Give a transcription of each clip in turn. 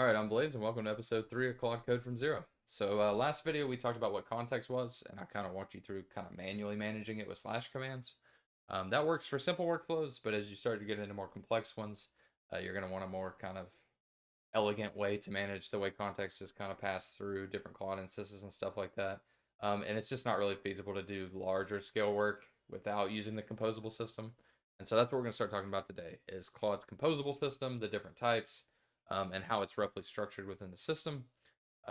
All right, I'm Blaze, and welcome to episode 3 of Claude Code from Zero. So, last video we talked about what context was, and I kind of walked you through kind of manually managing it with slash commands. That works for simple workflows, but as you start to get into more complex ones, you're going to want a more kind of elegant way to manage the way context is kind of passed through different Claude instances and stuff like that. And it's just not really feasible to do larger scale work without using the composable system. And so that's what we're going to start talking about today is Claude's composable system, the different types, and how it's roughly structured within the system.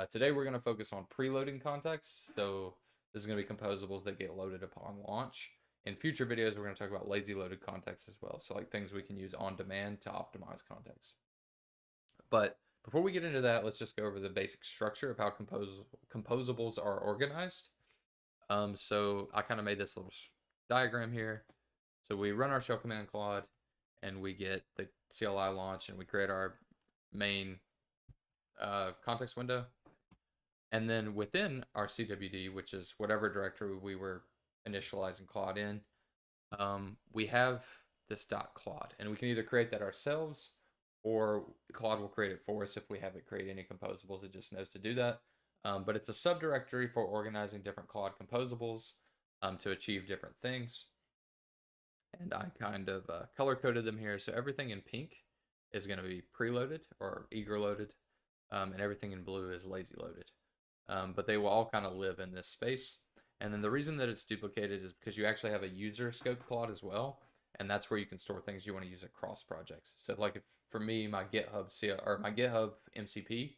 Today we're going to focus on preloading context. So this is going to be composables that get loaded upon launch. In future videos, we're going to talk about lazy loaded context as well. So like things we can use on demand to optimize context. But before we get into that, let's just go over the basic structure of how composables are organized. So I kind of made this little diagram here. So we run our shell command Claude, and we get the CLI launch, and we create our main context window. And then within our CWD, which is whatever directory we were initializing Claude in, we have this .claude, and we can either create that ourselves or Claude will create it for us if we haven't created any composables. It just knows to do that. But it's a subdirectory for organizing different Claude composables to achieve different things. And I kind of color coded them here. So everything in pink is going to be preloaded or eager loaded, and everything in blue is lazy loaded. But they will all kind of live in this space. And then the reason that it's duplicated is because you actually have a user scope Claude as well, and that's where you can store things you want to use across projects. So like if for me, my GitHub my GitHub MCP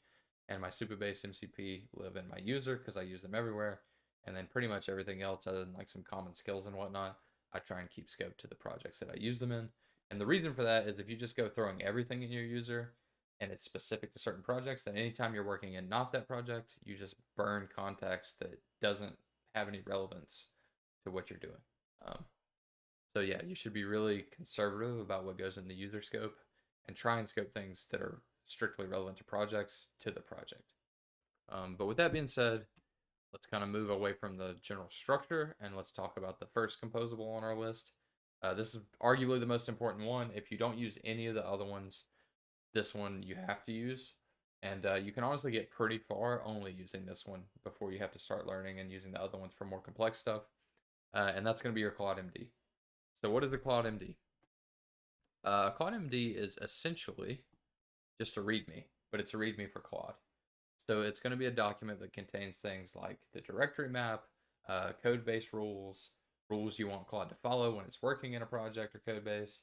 and my Supabase MCP live in my user because I use them everywhere, and then pretty much everything else other than like some common skills and whatnot, I try and keep scope to the projects that I use them in. And the reason for that is if you just go throwing everything in your user and it's specific to certain projects, then anytime you're working in not that project, you just burn context that doesn't have any relevance to what you're doing. So yeah, you should be really conservative about what goes in the user scope and try and scope things that are strictly relevant to projects to the project. But with that being said, let's kind of move away from the general structure and let's talk about the first composable on our list. This is arguably the most important one. If you don't use any of the other ones, this one you have to use. And you can honestly get pretty far only using this one before you have to start learning and using the other ones for more complex stuff. And that's going to be your CLAUDE.md. So what is the CLAUDE.md? CLAUDE.md is essentially just a README, but it's a README for Claude. So it's going to be a document that contains things like the directory map, code base rules, rules you want Claude to follow when it's working in a project or code base.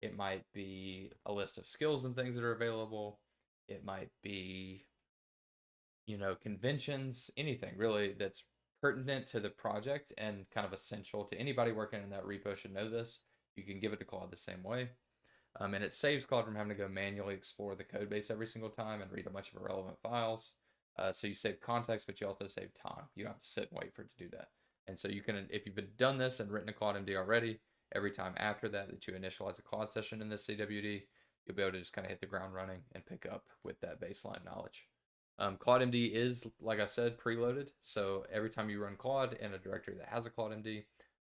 It might be a list of skills and things that are available. It might be, conventions, anything really that's pertinent to the project and kind of essential to anybody working in that repo should know this. You can give it to Claude the same way. And it saves Claude from having to go manually explore the code base every single time and read a bunch of irrelevant files. So you save context, but you also save time. You don't have to sit and wait for it to do that. And so you can, if you've done this and written a CLAUDE.md already, every time after that you initialize a Claude session in this CWD, you'll be able to just kind of hit the ground running and pick up with that baseline knowledge. CLAUDE.md is, like I said, preloaded. So every time you run Claude in a directory that has a CLAUDE.md,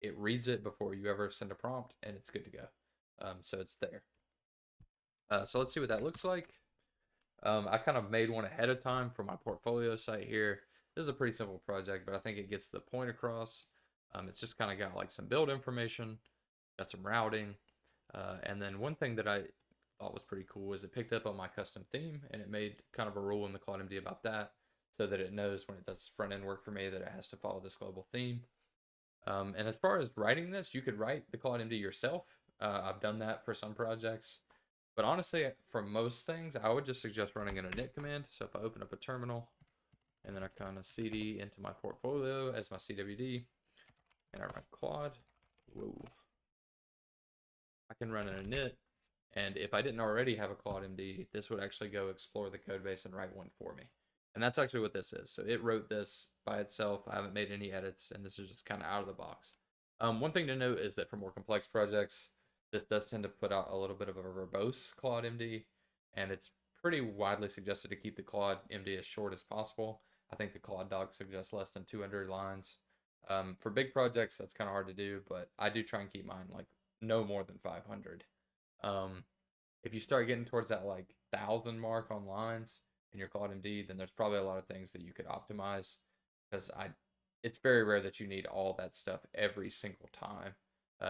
it reads it before you ever send a prompt, and it's good to go. So it's there. So let's see what that looks like. I kind of made one ahead of time for my portfolio site here. This is a pretty simple project, but I think it gets the point across. It's just kind of got like some build information, got some routing, and then one thing that I thought was pretty cool is it picked up on my custom theme, and it made kind of a rule in the CLAUDE.md about that, so that it knows when it does front end work for me that it has to follow this global theme. And as far as writing this, you could write the CLAUDE.md yourself. I've done that for some projects. But honestly, for most things, I would just suggest running an init command. So if I open up a terminal, and then I kind of cd into my portfolio as my CWD, and I run Claude, I can run an init. And if I didn't already have a CLAUDE.md, this would actually go explore the code base and write one for me. And that's actually what this is. So it wrote this by itself. I haven't made any edits, and this is just kind of out of the box. One thing to note is that for more complex projects, this does tend to put out a little bit of a verbose CLAUDE.md, and it's pretty widely suggested to keep the CLAUDE.md as short as possible. I think the Claude doc suggests less than 200 lines. For big projects, that's kind of hard to do, but I do try and keep mine like no more than 500. If you start getting towards that like 1,000 mark on lines in your CLAUDE.md, then there's probably a lot of things that you could optimize, because it's very rare that you need all that stuff every single time.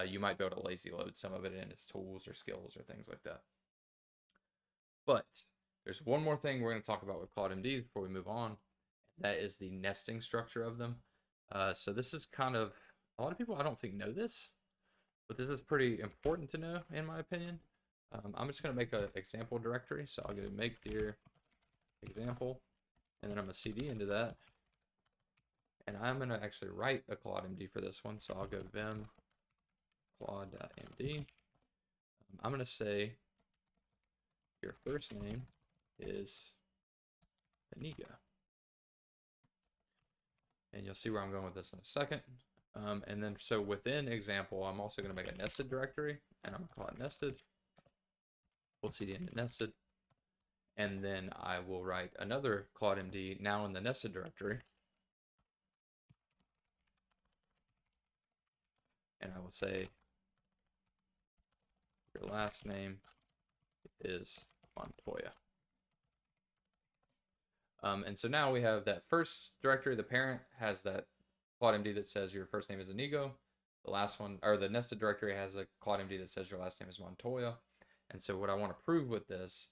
You might be able to lazy load some of it in its tools or skills or things like that. But there's one more thing we're going to talk about with CLAUDE.mds before we move on. That is the nesting structure of them. So this is kind of, a lot of people I don't think know this, but this is pretty important to know in my opinion. I'm just going to make an example directory. So I'll go make dir example, and then I'm going to cd into that. And I'm going to actually write a CLAUDE.md for this one. So I'll go vim CLAUDE.md. I'm going to say your first name is Inigo. And you'll see where I'm going with this in a second. And then so within example, I'm also going to make a nested directory, and I'm going to call it nested. We'll cd into nested. And then I will write another CLAUDE.md now in the nested directory. And I will say your last name is Montoya. And so now we have that first directory, the parent has that CLAUDE.md that says your first name is Inigo. The last one, or the nested directory, has a CLAUDE.md that says your last name is Montoya. And so what I want to prove with this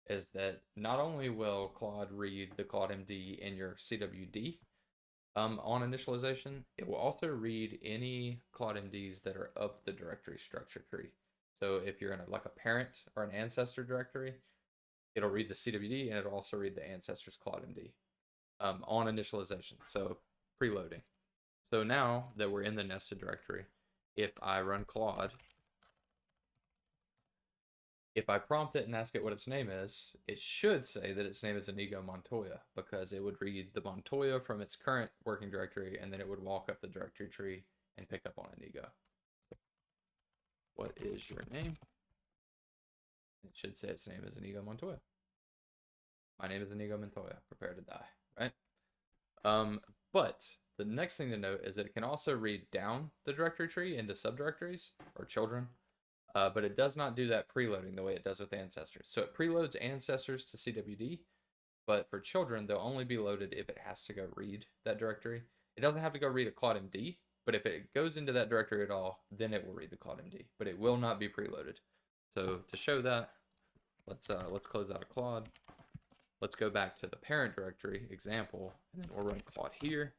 is that not only will Claude read the CLAUDE.md in your CWD on initialization, it will also read any CLAUDE.mds that are up the directory structure tree. So if you're in like a parent or an ancestor directory, it'll read the CWD, and it'll also read the ancestor's CLAUDE.md on initialization, so preloading. So now that we're in the nested directory, if I run Claude, if I prompt it and ask it what its name is, it should say that its name is Inigo Montoya, because it would read the Montoya from its current working directory, and then it would walk up the directory tree and pick up on Inigo. What is your name? It should say its name is Inigo Montoya. My name is Inigo Montoya. Prepare to die, right? But the next thing to note is that it can also read down the directory tree into subdirectories or children, but it does not do that preloading the way it does with ancestors. So it preloads ancestors to CWD, but for children, they'll only be loaded if it has to go read that directory. It doesn't have to go read a CLAUDE.md, but if it goes into that directory at all, then it will read the CLAUDE.md, but it will not be preloaded. So to show that, let's close out of Claude. Let's go back to the parent directory example, and then we'll run Claude here.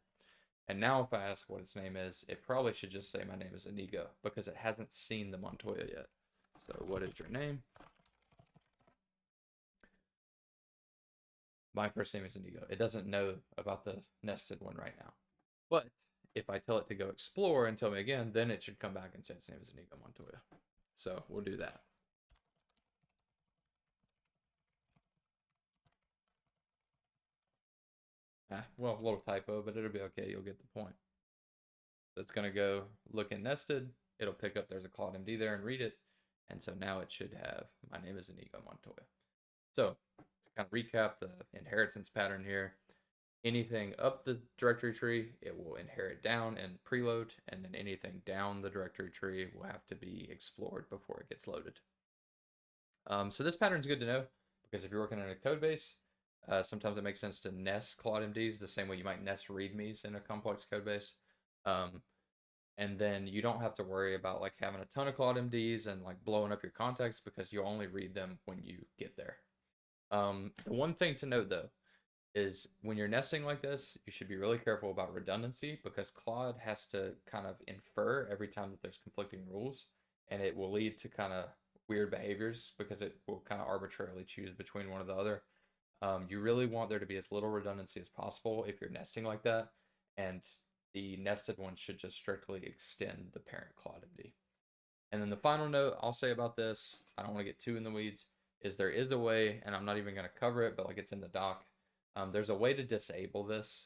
And now if I ask what its name is, it probably should just say my name is Inigo, because it hasn't seen the Montoya yet. So what is your name? My first name is Inigo. It doesn't know about the nested one right now. But if I tell it to go explore and tell me again, then it should come back and say its name is Inigo Montoya. So we'll do that. Well, a little typo, but it'll be okay. You'll get the point. So it's going to go look in nested. It'll pick up there's a CLAUDE.md there and read it. And so now it should have my name is Inigo Montoya. So to kind of recap the inheritance pattern here, anything up the directory tree, it will inherit down and preload, and then anything down the directory tree will have to be explored before it gets loaded. So this pattern is good to know, because if you're working in a code base, sometimes it makes sense to nest CLAUDE.mds the same way you might nest readmes in a complex code base. And then you don't have to worry about like having a ton of CLAUDE.mds and like blowing up your context, because you only read them when you get there. The one thing to note though is when you're nesting like this, you should be really careful about redundancy, because Claude has to kind of infer every time that there's conflicting rules, and it will lead to kind of weird behaviors because it will kind of arbitrarily choose between one or the other. You really want there to be as little redundancy as possible if you're nesting like that, and the nested one should just strictly extend the parent CLAUDE.md. And then the final note I'll say about this, I don't want to get too in the weeds, is there is a way, and I'm not even going to cover it, but like it's in the doc. There's a way to disable this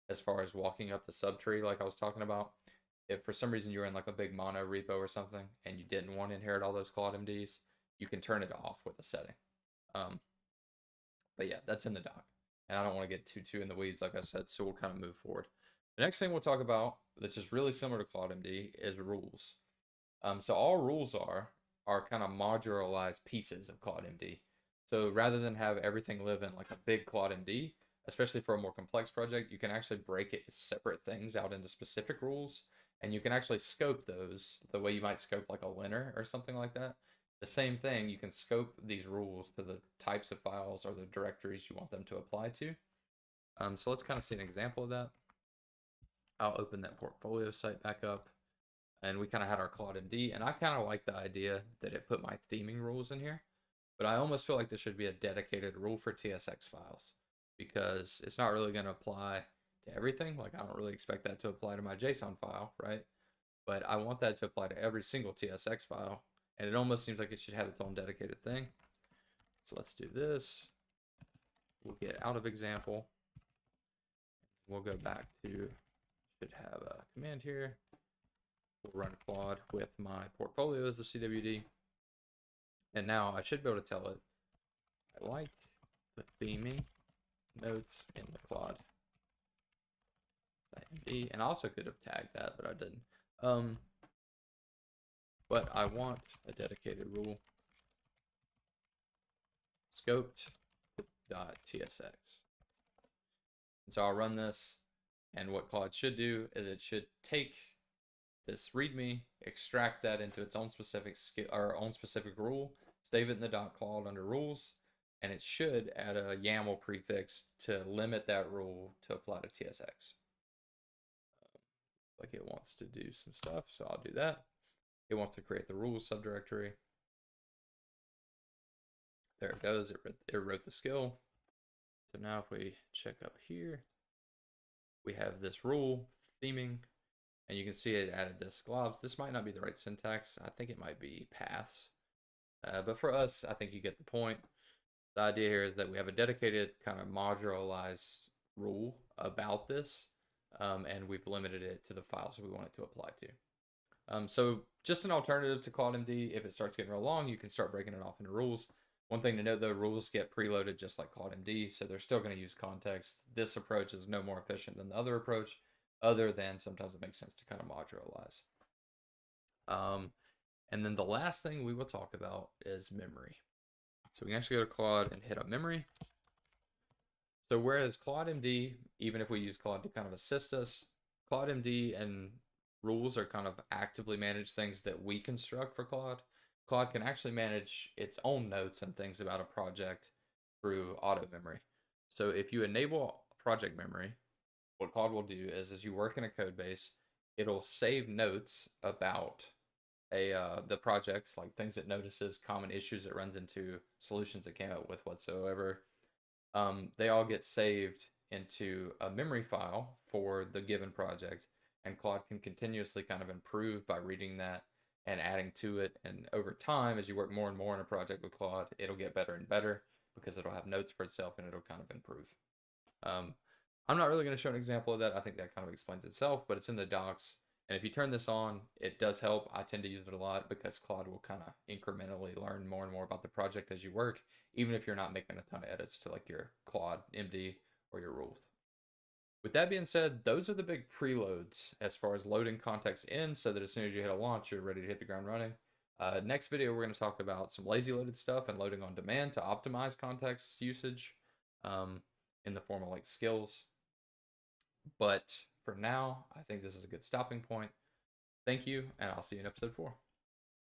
as far as walking up the subtree like I was talking about. If for some reason you're in like a big mono repo or something and you didn't want to inherit all those CLAUDE.mds, you can turn it off with a setting. But yeah, that's in the doc. And I don't want to get too in the weeds, like I said, so we'll kind of move forward. The next thing we'll talk about, that's just really similar to CLAUDE.md, is rules. So all rules are are kind of modularized pieces of CLAUDE.md. So rather than have everything live in like a big CLAUDE.md, especially for a more complex project, you can actually break it separate things out into specific rules, and you can actually scope those the way you might scope like a linter or something like that. The same thing, you can scope these rules to the types of files or the directories you want them to apply to. So let's kind of see an example of that. I'll open that portfolio site back up, and we kind of had our CLAUDE.md, and I kind of like the idea that it put my theming rules in here, but I almost feel like this should be a dedicated rule for TSX files, because it's not really going to apply to everything. Like, I don't really expect that to apply to my JSON file, right? But I want that to apply to every single TSX file, and it almost seems like it should have its own dedicated thing. So let's do this. We'll get out of example. We'll go back to, should have a command here. We'll run Claude with my portfolio as the CWD. And now I should be able to tell it, I like the theming notes in the Claude.md. And I also could have tagged that, but I didn't. But I want a dedicated rule, scoped.tsx. And so I'll run this, and what Claude should do is it should take this README, extract that into its own specific rule, save it in the .claude under rules, and it should add a YAML prefix to limit that rule to apply to TSX. Like it wants to do some stuff, so I'll do that. It wants to create the rules subdirectory. There it goes. It wrote the skill. So now if we check up here, we have this rule theming, and you can see it added this globs. This might not be the right syntax. I think it might be paths. But for us, I think you get the point. The idea here is that we have a dedicated kind of modularized rule about this, and we've limited it to the files we want it to apply to. So just an alternative to CLAUDE.md. If it starts getting real long, you can start breaking it off into rules. One thing to note, though, rules get preloaded just like CLAUDE.md, so they're still going to use context. This approach is no more efficient than the other approach, other than sometimes it makes sense to kind of modularize. And then the last thing we will talk about is memory. So we can actually go to Claude and hit up memory. So whereas CLAUDE.md, even if we use Claude to kind of assist us, CLAUDE.md and rules are kind of actively manage things that we construct for Claude. Claude can actually manage its own notes and things about a project through auto memory. So if you enable project memory, what Claude will do is as you work in a code base, it'll save notes about the projects, like things it notices, common issues it runs into, solutions it came up with whatsoever. They all get saved into a memory file for the given project, and Claude can continuously kind of improve by reading that and adding to it. And over time, as you work more and more in a project with Claude, it'll get better and better because it'll have notes for itself and it'll kind of improve. I'm not really going to show an example of that. I think that kind of explains itself, but it's in the docs. And if you turn this on, it does help. I tend to use it a lot because Claude will kind of incrementally learn more and more about the project as you work, even if you're not making a ton of edits to like your CLAUDE.md or your rules. With that being said, those are the big preloads as far as loading context in, so that as soon as you hit a launch, you're ready to hit the ground running. Next video, we're going to talk about some lazy loaded stuff and loading on demand to optimize context usage in the form of like skills. But for now, I think this is a good stopping point. Thank you, and I'll see you in episode 4.